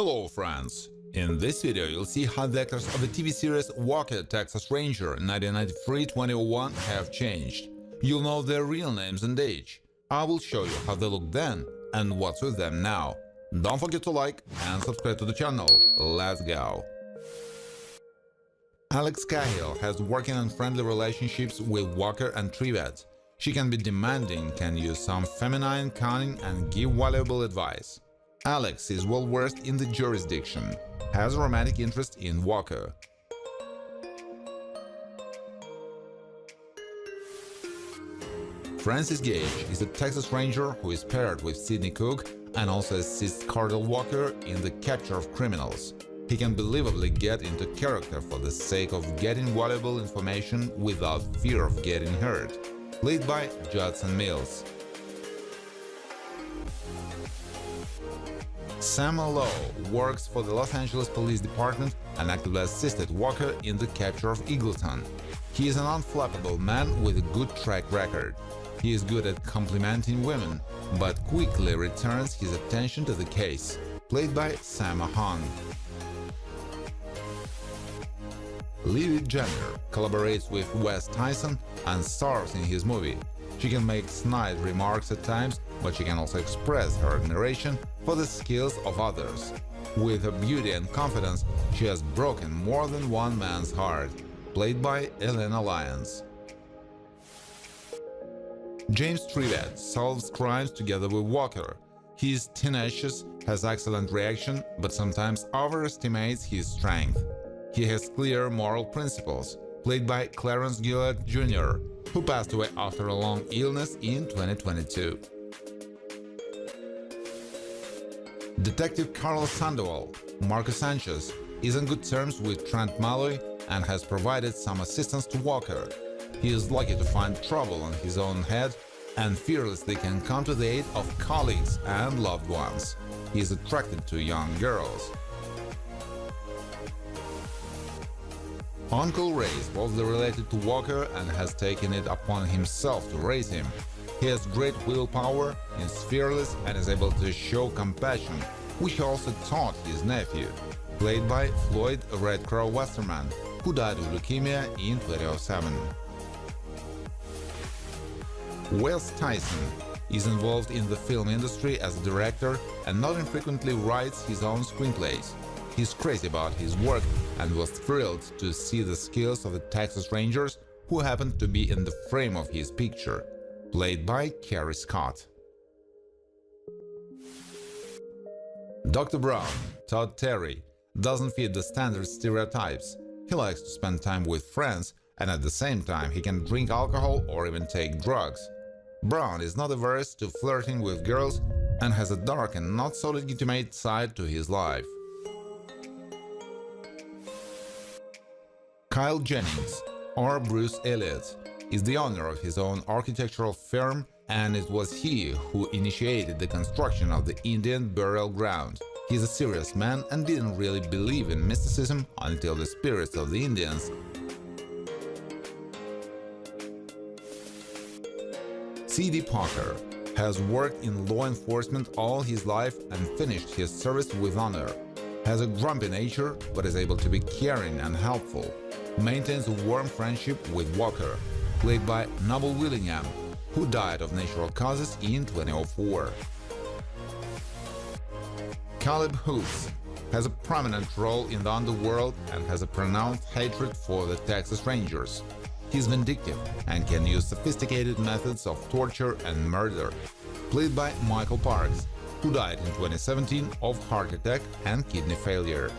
Hello friends! In this video you'll see how the actors of the TV series Walker, Texas Ranger 1993-2001 have changed. You'll know their real names and age. I will show you how they looked then and what's with them now. Don't forget to like and subscribe to the channel. Let's go! Alex Cahill has working and friendly relationships with Walker and Trivet. She can be demanding, can use some feminine cunning and give valuable advice. Alex is well versed in the jurisdiction, has a romantic interest in Walker. Francis Gage is a Texas Ranger who is paired with Sidney Cook and also assists Cardell Walker in the capture of criminals. He can believably get into character for the sake of getting valuable information without fear of getting hurt. Played by Judson Mills. Sam Lowe works for the Los Angeles Police Department and actively assisted Walker in the capture of Eagleton. He is an unflappable man with a good track record. He is good at complimenting women, but quickly returns his attention to the case. Played by Sammo Hung. Livy Jenner collaborates with Wes Tyson and stars in his movie. She can make snide remarks at times, but she can also express her admiration for the skills of others. With her beauty and confidence, she has broken more than one man's heart. Played by Elena Lyons. James Trivet solves crimes together with Walker. He is tenacious, has excellent reaction, but sometimes overestimates his strength. He has clear moral principles. Played by Clarence Gillett Jr., who passed away after a long illness in 2022. Detective Carlos Sandoval, Marco Sanchez, is on good terms with Trent Malloy and has provided some assistance to Walker. He is lucky to find trouble on his own head and fearlessly can come to the aid of colleagues and loved ones. He is attracted to young girls. Uncle Ray is closely related to Walker and has taken it upon himself to raise him. He has great willpower, is fearless and is able to show compassion, which he also taught his nephew. Played by Floyd Red Crow Westerman, who died of leukemia in 2007. Wes Tyson is involved in the film industry as a director and not infrequently writes his own screenplays. He's crazy about his work and was thrilled to see the skills of the Texas Rangers who happened to be in the frame of his picture. Played by Carrie Scott. Dr. Brown, Todd Terry, doesn't fit the standard stereotypes. He likes to spend time with friends and at the same time he can drink alcohol or even take drugs. Brown is not averse to flirting with girls and has a dark and not so legitimate side to his life. Kyle Jennings, or Bruce Elliott, is the owner of his own architectural firm, and it was he who initiated the construction of the Indian burial ground. He's a serious man and didn't really believe in mysticism until the spirits of the Indians. C.D. Parker has worked in law enforcement all his life and finished his service with honor. Has a grumpy nature but is able to be caring and helpful. Maintains a warm friendship with Walker, played by Noble Willingham, who died of natural causes in 2004. Caleb Hooks has a prominent role in the underworld and has a pronounced hatred for the Texas Rangers. He's vindictive and can use sophisticated methods of torture and murder, played by Michael Parks, who died in 2017 of heart attack and kidney failure.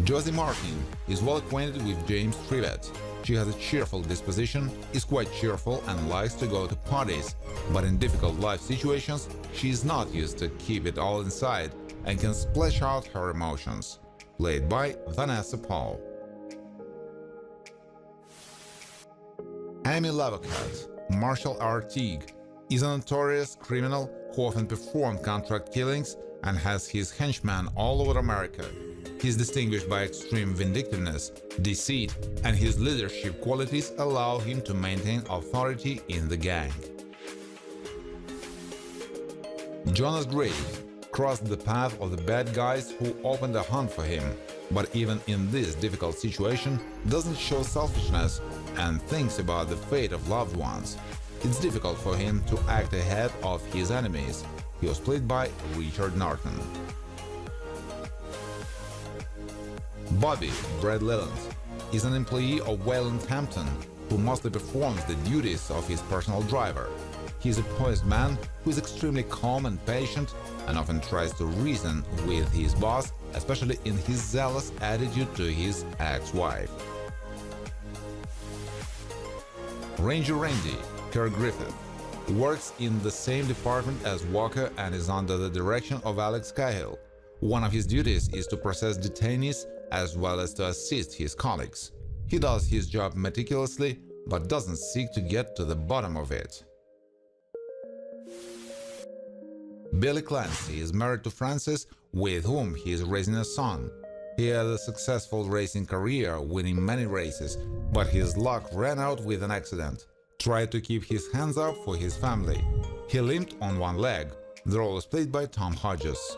Josie Martin is well acquainted with James Trivet. She has a cheerful disposition, is quite cheerful and likes to go to parties, but in difficult life situations she is not used to keep it all inside and can splash out her emotions. Played by Vanessa Paul. Amy Lavocat, Marshall R. Teague, is a notorious criminal who often performed contract killings and has his henchmen all over America. He is distinguished by extreme vindictiveness, deceit, and his leadership qualities allow him to maintain authority in the gang. Jonas Graves crossed the path of the bad guys who opened a hunt for him, but even in this difficult situation doesn't show selfishness and thinks about the fate of loved ones. It's difficult for him to act ahead of his enemies. He was played by Richard Norton. Bobby, Brad Leland, is an employee of Wayland Hampton who mostly performs the duties of his personal driver. He is a poised man who is extremely calm and patient and often tries to reason with his boss, especially in his zealous attitude to his ex-wife. Ranger Randy, Kirk Griffith, works in the same department as Walker and is under the direction of Alex Cahill. One of his duties is to process detainees as well as to assist his colleagues. He does his job meticulously, but doesn't seek to get to the bottom of it. Billy Clancy is married to Frances, with whom he is raising a son. He had a successful racing career, winning many races, but his luck ran out with an accident. Tried to keep his hands up for his family. He limped on one leg. The role was played by Tom Hodges.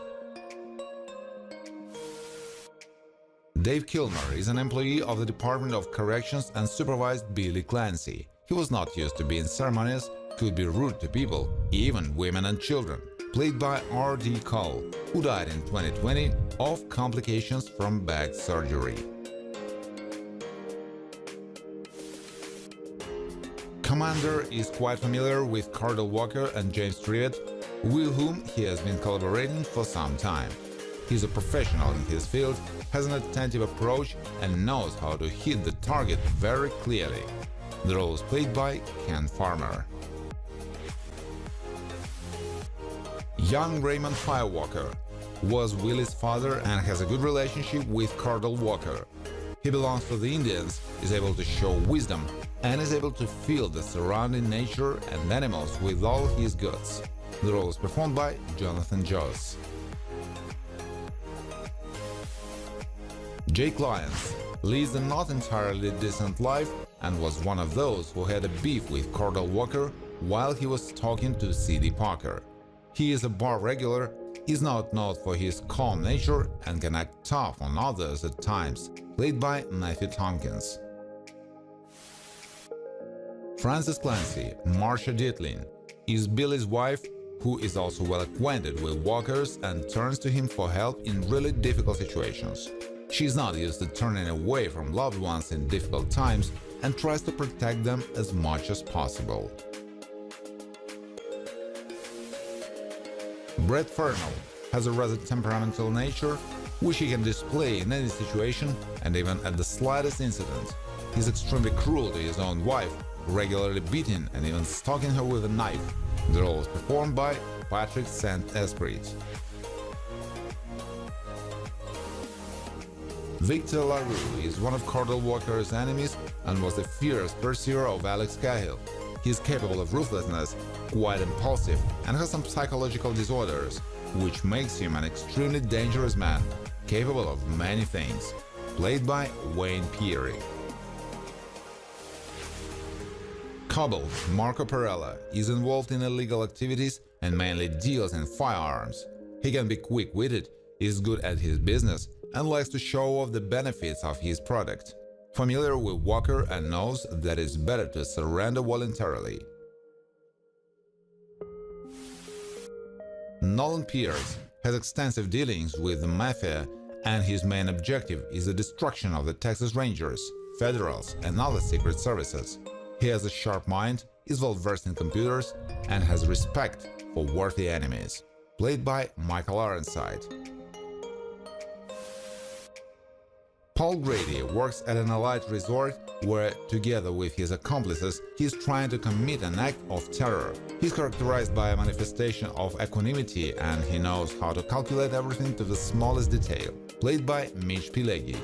Dave Kilmer is an employee of the Department of Corrections and supervised Billy Clancy. He was not used to being ceremonious, could be rude to people, even women and children. Played by R.D. Cole, who died in 2020 of complications from back surgery. Commander is quite familiar with Cardell Walker and James Triet, with whom he has been collaborating for some time. He's a professional in his field, has an attentive approach and knows how to hit the target very clearly. The role is played by Ken Farmer. Young Raymond Firewalker was Willie's father and has a good relationship with Cardell Walker. He belongs to the Indians, is able to show wisdom, and is able to feel the surrounding nature and animals with all his guts. The role is performed by Jonathan Joss. Jake Lyons leads a not entirely decent life and was one of those who had a beef with Cardell Walker while he was talking to C.D. Parker. He is a bar regular, is not known for his calm nature and can act tough on others at times, played by Matthew Tompkins. Frances Clancy, Marcia Dietlin, is Billy's wife, who is also well acquainted with walkers and turns to him for help in really difficult situations. She is not used to turning away from loved ones in difficult times and tries to protect them as much as possible. Brett Fernell has a rather temperamental nature, which he can display in any situation and even at the slightest incident. He's extremely cruel to his own wife, regularly beating and even stalking her with a knife. The role is performed by Patrick Saint-Esprit. Victor LaRue is one of Cardell Walker's enemies and was the fierce pursuer of Alex Cahill. He is capable of ruthlessness, quite impulsive, and has some psychological disorders, which makes him an extremely dangerous man, capable of many things. Played by Wayne Peary. Cobble, Marco Perella, is involved in illegal activities and mainly deals in firearms. He can be quick-witted, is good at his business, and likes to show off the benefits of his product. Familiar with Walker and knows that it's better to surrender voluntarily. Nolan Pierce has extensive dealings with the Mafia, and his main objective is the destruction of the Texas Rangers, Federals, and other secret services. He has a sharp mind, is well versed in computers, and has respect for worthy enemies. Played by Michael Ironside. Paul Grady works at an elite resort where, together with his accomplices, he is trying to commit an act of terror. He's characterized by a manifestation of equanimity and he knows how to calculate everything to the smallest detail. Played by Mitch Pileggi.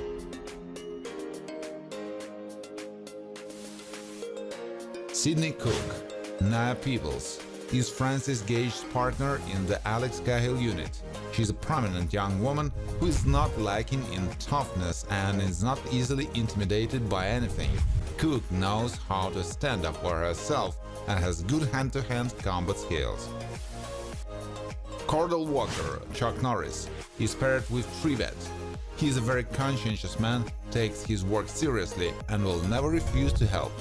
Sidney Cook, Nia Peoples, is Frances Gage's partner in the Alex Cahill unit. She's a prominent young woman who is not lacking in toughness and is not easily intimidated by anything. Cook knows how to stand up for herself and has good hand-to-hand combat skills. Cordell Walker, Chuck Norris, is paired with Trivet. He is a very conscientious man, takes his work seriously and will never refuse to help.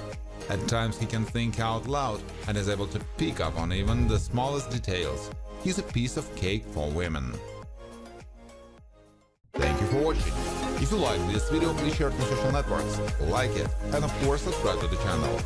At times he can think out loud and is able to pick up on even the smallest details. He's a piece of cake for women. Thank you for watching. If you like this video, please share it on social networks, like it, and of course subscribe to the channel.